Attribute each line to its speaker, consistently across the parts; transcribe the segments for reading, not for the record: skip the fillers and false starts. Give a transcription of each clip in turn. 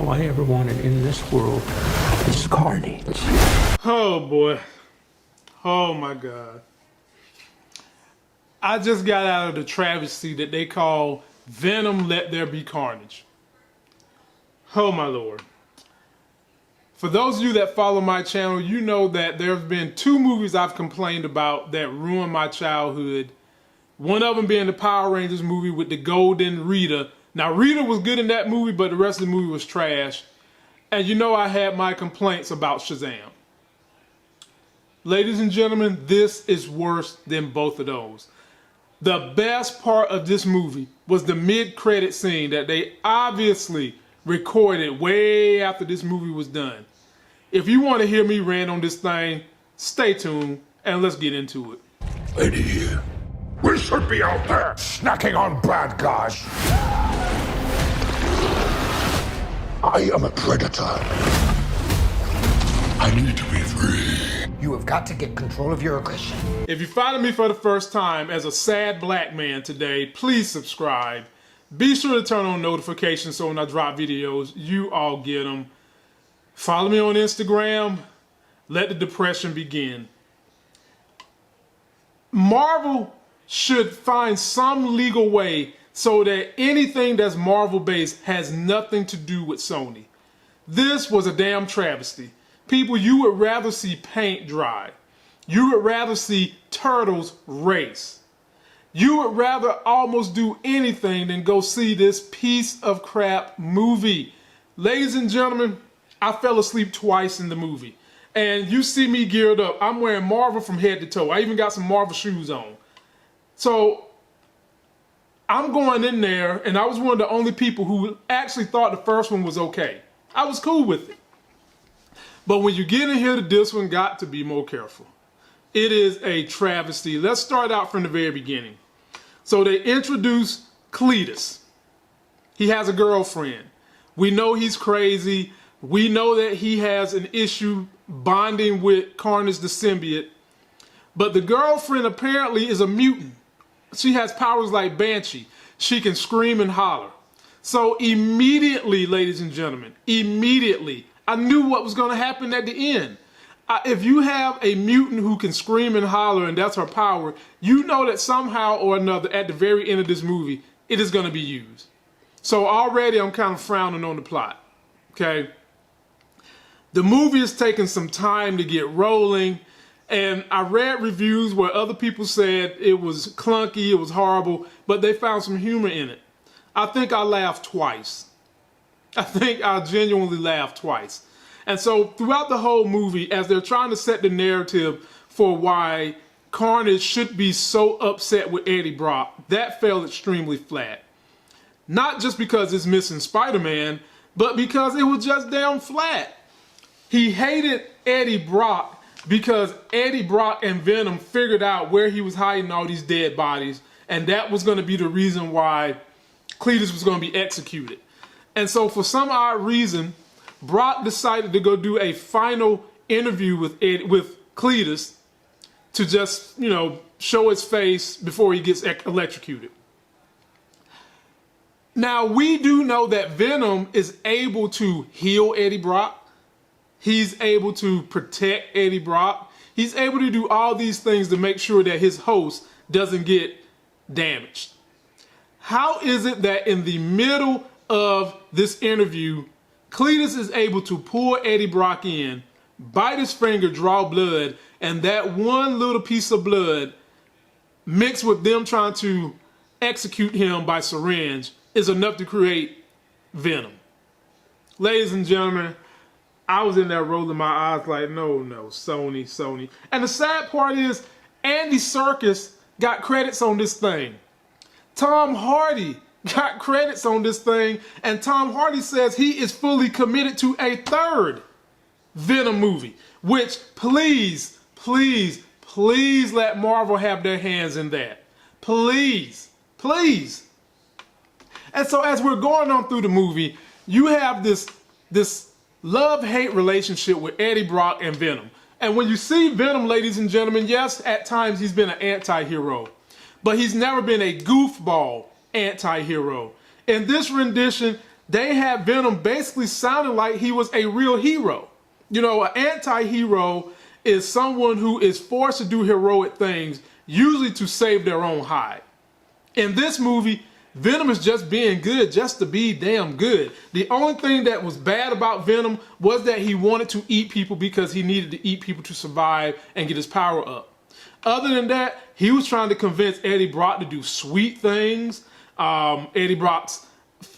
Speaker 1: all I ever wanted in this world is Carnage.
Speaker 2: Oh boy. Oh my God. I just got out of the travesty that they call Venom Let There Be Carnage. Oh my Lord. For those of you that follow my channel, you know that there have been two movies I've complained about that ruined my childhood. One of them being the Power Rangers movie with the Golden Rita. Now Rita was good in that movie, but the rest of the movie was trash. And you know I had my complaints about Shazam. Ladies and gentlemen, this is worse than both of those. The best part of this movie was the mid-credit scene that they obviously recorded way after this movie was done. If you want to hear me rant on this thing, stay tuned and let's get into it.
Speaker 3: Lady here, we should be out there snacking on bad guys. I am a predator. I need to be free.
Speaker 4: You have got to get control of your aggression.
Speaker 2: If you're finding me for the first time as a sad black man today, please subscribe. Be sure to turn on notifications so when I drop videos, you all get them. Follow me on Instagram. Let the depression begin. Marvel should find some legal way so that anything that's Marvel based has nothing to do with Sony. This was a damn travesty. People, you would rather see paint dry. You would rather see turtles race. You would rather almost do anything than go see this piece of crap movie. Ladies and gentlemen, I fell asleep twice in the movie. And you see me geared up. I'm wearing Marvel from head to toe. I even got some Marvel shoes on. So I'm going in there, and I was one of the only people who actually thought the first one was okay. I was cool with it. But when you get in here to this one, got to be more careful. It is a travesty. Let's start out from the very beginning. So they introduce Cletus. He has a girlfriend. We know he's crazy. We know that he has an issue bonding with Carnage the symbiote. But the girlfriend apparently is a mutant. She has powers like Banshee. She can scream and holler. So immediately, ladies and gentlemen, immediately, I knew what was going to happen at the end. If you have a mutant who can scream and holler and that's her power, you know that somehow or another at the very end of this movie, it is going to be used. So already I'm kind of frowning on the plot. Okay. The movie is taking some time to get rolling. And I read reviews where other people said it was clunky, it was horrible, but they found some humor in it. I think I laughed twice. I think I genuinely laughed twice. And so throughout the whole movie, as they're trying to set the narrative for why Carnage should be so upset with Eddie Brock, that fell extremely flat. Not just because it's missing Spiderman, but because it was just damn flat. He hated Eddie Brock because Eddie Brock and Venom figured out where he was hiding all these dead bodies, and that was going to be the reason why Cletus was going to be executed. And so for some odd reason, Brock decided to go do a final interview with Cletus to just, you know, show his face before he gets electrocuted. Now, we do know that Venom is able to heal Eddie Brock. He's able to protect Eddie Brock. He's able to do all these things to make sure that his host doesn't get damaged. How is it that in the middle of this interview, Cletus is able to pull Eddie Brock in, bite his finger, draw blood, and that one little piece of blood mixed with them trying to execute him by syringe is enough to create Venom? Ladies and gentlemen, I was in there rolling my eyes like, no, Sony. And the sad part is, Andy Serkis got credits on this thing. Tom Hardy got credits on this thing, and Tom Hardy says he is fully committed to a third Venom movie, which please let Marvel have their hands in that. Please. And so as we're going on through the movie, you have this love-hate relationship with Eddie Brock and Venom. And when you see Venom, ladies and gentlemen, yes, at times he's been an anti-hero, but he's never been a goofball anti-hero. In this rendition, they had Venom basically sounding like he was a real hero. You know, an anti-hero is someone who is forced to do heroic things, usually to save their own hide. In this movie, Venom is just being good just to be damn good. The only thing that was bad about Venom was that he wanted to eat people because he needed to eat people to survive and get his power up. Other than that, he was trying to convince Eddie Brock to do sweet things. Eddie Brock's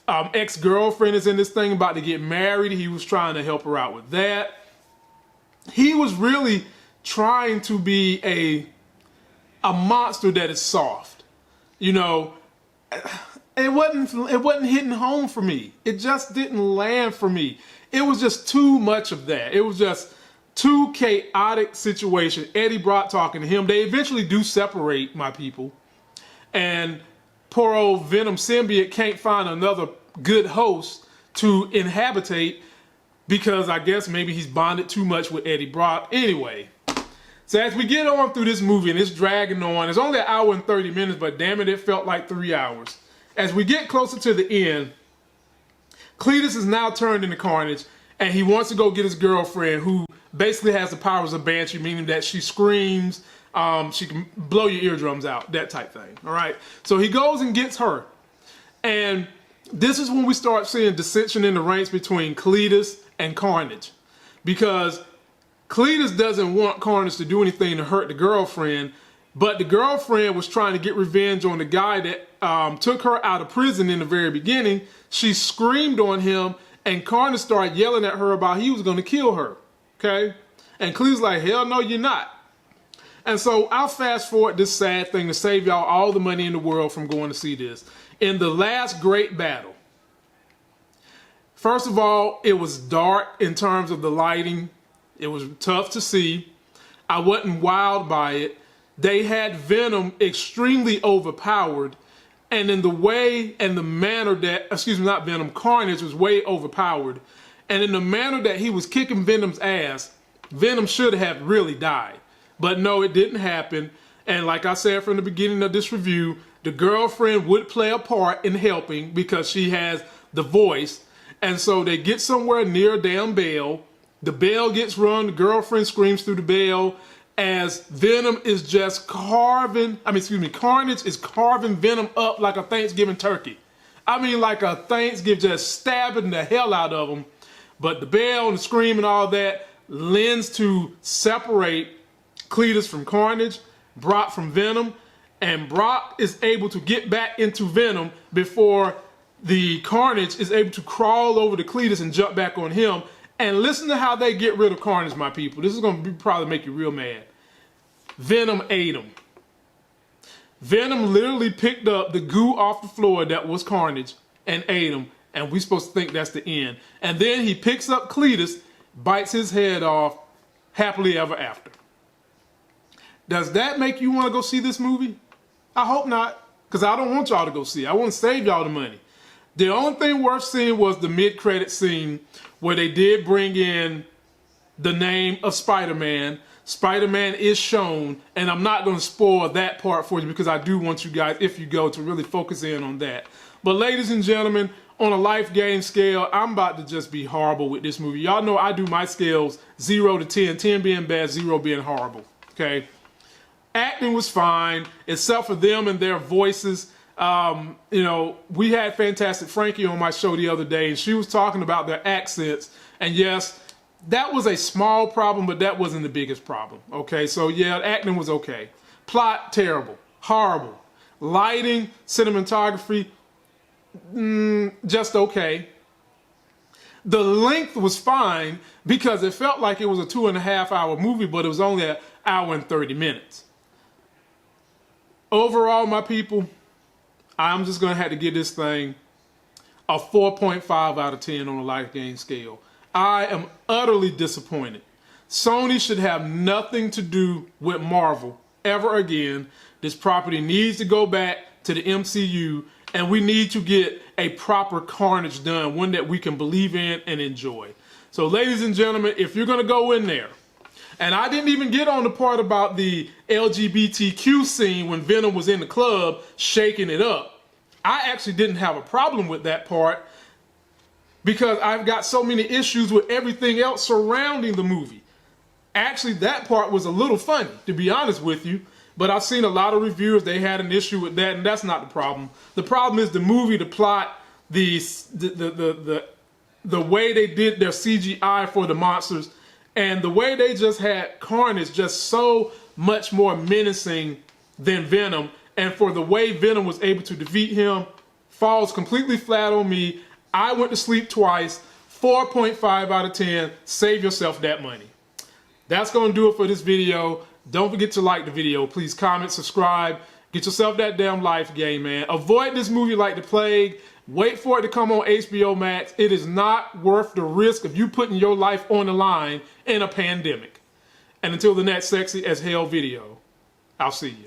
Speaker 2: ex-girlfriend is in this thing, about to get married. He was trying to help her out with that. He was really trying to be a monster that is soft. You know, it wasn't hitting home for me. It just didn't land for me. It was just too much of that. It was just too chaotic situation. Eddie Brock talking to him. They eventually do separate, my people. And poor old Venom symbiote can't find another good host to inhabitate because I guess maybe he's bonded too much with Eddie Brock. Anyway, so as we get on through this movie, and it's dragging on, it's only an hour and 30 minutes, but damn it, it felt like 3 hours. As we get closer to the end, Cletus is now turned into Carnage, and he wants to go get his girlfriend, who basically has the powers of Banshee, meaning that she screams, she can blow your eardrums out, that type thing, all right? So he goes and gets her, and this is when we start seeing dissension in the ranks between Cletus and Carnage, because Cletus doesn't want Carnage to do anything to hurt the girlfriend, but the girlfriend was trying to get revenge on the guy that took her out of prison in the very beginning. She screamed on him, and Carnage started yelling at her about he was going to kill her, okay? And Cletus like, hell no, you're not. And so I'll fast forward this sad thing to save y'all all the money in the world from going to see this. In the last great battle, first of all, it was dark in terms of the lighting. It was tough to see. I wasn't wowed by it. They had Venom extremely overpowered, and in the way and the manner that, excuse me, not Venom, Carnage was way overpowered, and in the manner that he was kicking Venom's ass, Venom should have really died. But no, it didn't happen. And like I said from the beginning of this review, the girlfriend would play a part in helping because she has the voice. And so they get somewhere near a damn bell. The bell gets rung, the girlfriend screams through the bell as Venom is just Carnage is carving Venom up like a Thanksgiving turkey. I mean, like a Thanksgiving, just stabbing the hell out of him. But the bell and the scream and all that lends to separate Cletus from Carnage, Brock from Venom, and Brock is able to get back into Venom before the Carnage is able to crawl over to Cletus and jump back on him. And listen to how they get rid of Carnage, my people. This is going to probably make you real mad. Venom ate him. Venom literally picked up the goo off the floor that was Carnage and ate him. And we're supposed to think that's the end. And then he picks up Cletus, bites his head off, happily ever after. Does that make you want to go see this movie? I hope not, because I don't want y'all to go see it. I want to save y'all the money. The only thing worth seeing was the mid-credit scene where they did bring in the name of Spider-Man. Spider-Man is shown, and I'm not going to spoil that part for you because I do want you guys, if you go, to really focus in on that. But ladies and gentlemen, on a life game scale, I'm about to just be horrible with this movie. Y'all know I do my scales 0 to 10, 10 being bad, 0 being horrible, okay? Acting was fine, except for them and their voices. You know, we had Fantastic Frankie on my show the other day, and she was talking about their accents. And yes, that was a small problem, but that wasn't the biggest problem. Okay, so yeah, acting was okay. Plot, terrible. Horrible. Lighting, cinematography, just okay. The length was fine because it felt like it was a 2.5 hour movie, but it was only an hour and 30 minutes. Overall, my people, I'm just going to have to give this thing a 4.5 out of 10 on a life game scale. I am utterly disappointed. Sony should have nothing to do with Marvel ever again. This property needs to go back to the MCU, and we need to get a proper Carnage done, one that we can believe in and enjoy. So ladies and gentlemen, if you're going to go in there, and I didn't even get on the part about the LGBTQ scene when Venom was in the club shaking it up. I actually didn't have a problem with that part. because I've got so many issues with everything else surrounding the movie. Actually, that part was a little funny, to be honest with you, but I've seen a lot of reviewers, they had an issue with that, and that's not the problem. The problem is the movie, the plot, the way they did their CGI for the monsters, and the way they just had Carnage just so much more menacing than Venom, and for the way Venom was able to defeat him, falls completely flat on me. I went to sleep twice, 4.5 out of 10, save yourself that money. That's going to do it for this video. Don't forget to like the video. Please comment, subscribe, get yourself that damn life game, man. Avoid this movie like the plague. Wait for it to come on HBO Max. It is not worth the risk of you putting your life on the line in a pandemic. And until the next sexy as hell video, I'll see you.